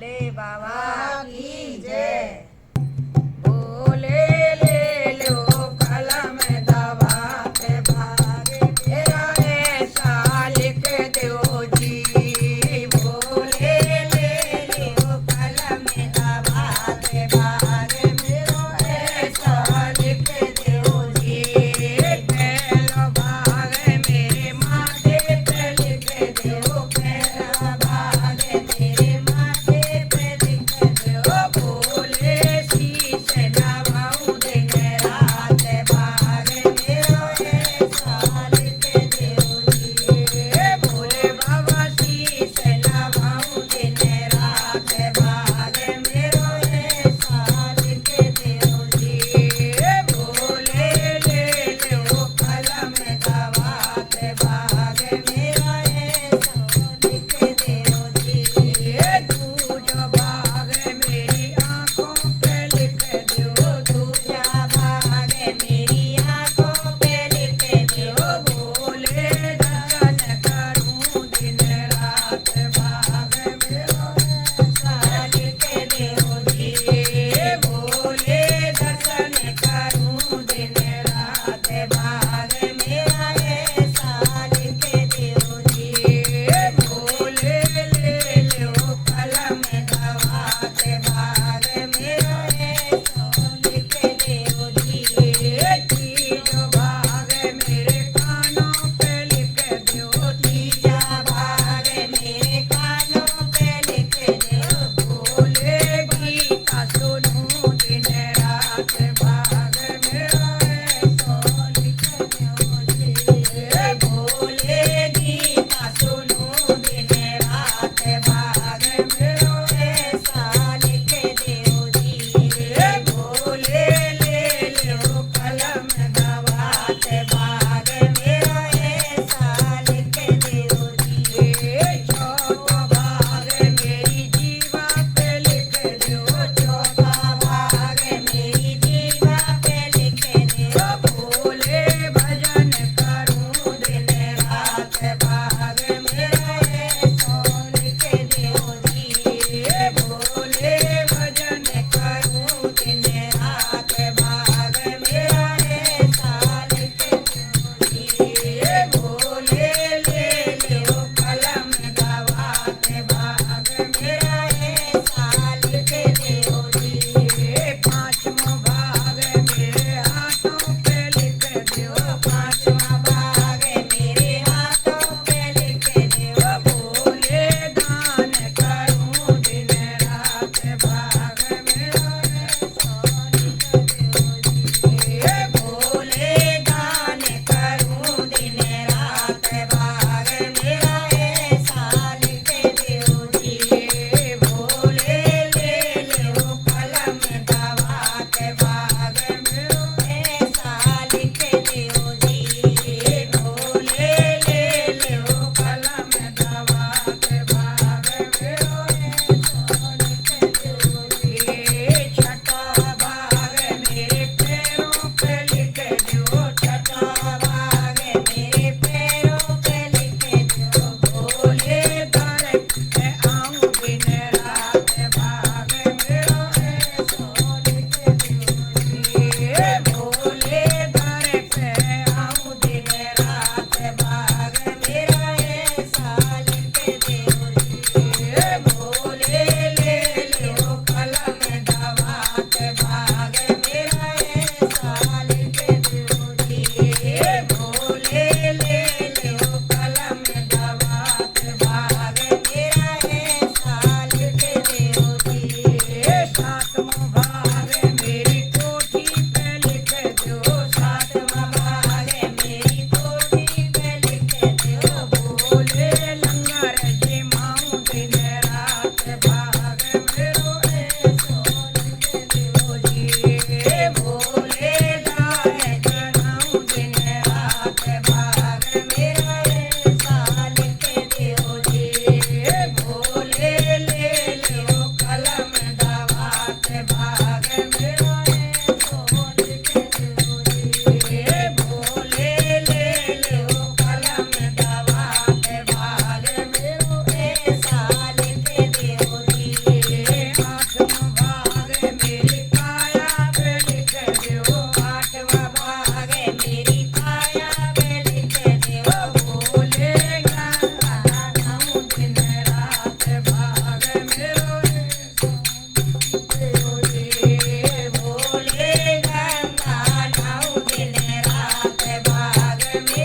भोले बाबा की जय। भोले ले लो कलम दबात भागे मेरा ऐसा लिख दो जी। भोले ले लो कलम दबात भागे मेरा ऐसा लिख दो जी। पहला भाग मेरे माथे पे लिख दो, पहला भाग मेरे माथे पे लिख दो। भोले शीश नवाऊं दिन रात भाग मेरा ऐसा लिख दो जी। भोले बाबा शीश नवाऊं दिन रात भाग मेरा ऐसा लिख दो जी। भोले ले लो कलम दबात भाग मेरा ऐसा लिख दो जी। दूजा भाग मेरी आंखों पे लिख दो, दूजा भाग मेरी आंखों पे लिख दो। भोले दर्शन करूं दिन रात भाग मेरा ऐसा लिख दो जी। भोले दर्शन करूं दिन रात भाग मेरा ऐसा लिख दो जी। भोले ले लो कलम दबात भाग मेरा ऐसा लिख दो जी। तीजा भाग मेरे कानों पे लिख दो, तीजा भाग मेरे कानों पे लिख दो। भोले गीता सुनूं दिन रात भाग मेरा ऐसा लिख दो जी। भोले गीता सुनूं दिन रात भाग मेरा ऐसा लिख दो जी। भोले ले लो कलम दबात भाग मेरा ऐसा लिख दो जी। चौथा भाग मेरी जीवा पे लिख दो, चौथा भाग मेरी जीवा पे लिख दो। भोले भजन करूं दिन रात भाग मेरा ऐसा लिख दो जी। भोले भजन करूं दिन रात भाग मेरा ऐसा लिख दो जी। भोले ले लो कलम दबात भाग मेरा ऐसा लिख दो जी। पांचवा भाग मेरे हाथों पे लिख दो, पांचवा भाग मेरे हाथों पे लिख दो। भोले दान करूं दिन रात भाग मेरा ऐसा लिख दो जी। भोले दान करूं दिन रात भाग मेरा ऐसा लिख दो जी। भोले ले लो कलम दबात भाग मेरा ऐसा लिख दो जी। भोले ले लो कलम दबात भाग मेरा ऐसा लिख दो जी। छठा भाग मेरे पैरों पे लिख दो, छठा भाग मेरे पैरों पे लिख दो। भोले दर पे आऊं दिन रात भाग मेरा ऐसा लिख दो जी। भोले दर पे आऊं दिन रात भाग मेरा ऐसा लिख दो जी। भोले ले लो कलम दबात भाग मेरा ऐसा लिख दो जी। भोले ले लो कलम दबात भाग मेरा ऐसा लिख दो जी। सातवां भाग मेरी कोठी पे लिख दो, सातवां भाग मेरी कोठी पे लिख दो। भोले लंगर जिमाऊं दिन रात भाग मेरा ऐसा लिख दो जी। भोले दाए जनाऊं दिन रात भाग मेरा ऐसा लिख दो जी। भोले ले लो कलम दबात भाग मेरा ऐसा लिख दो जी। भोले ले लो कलम दबात भाग मेरा ऐसा लिख दो जी। में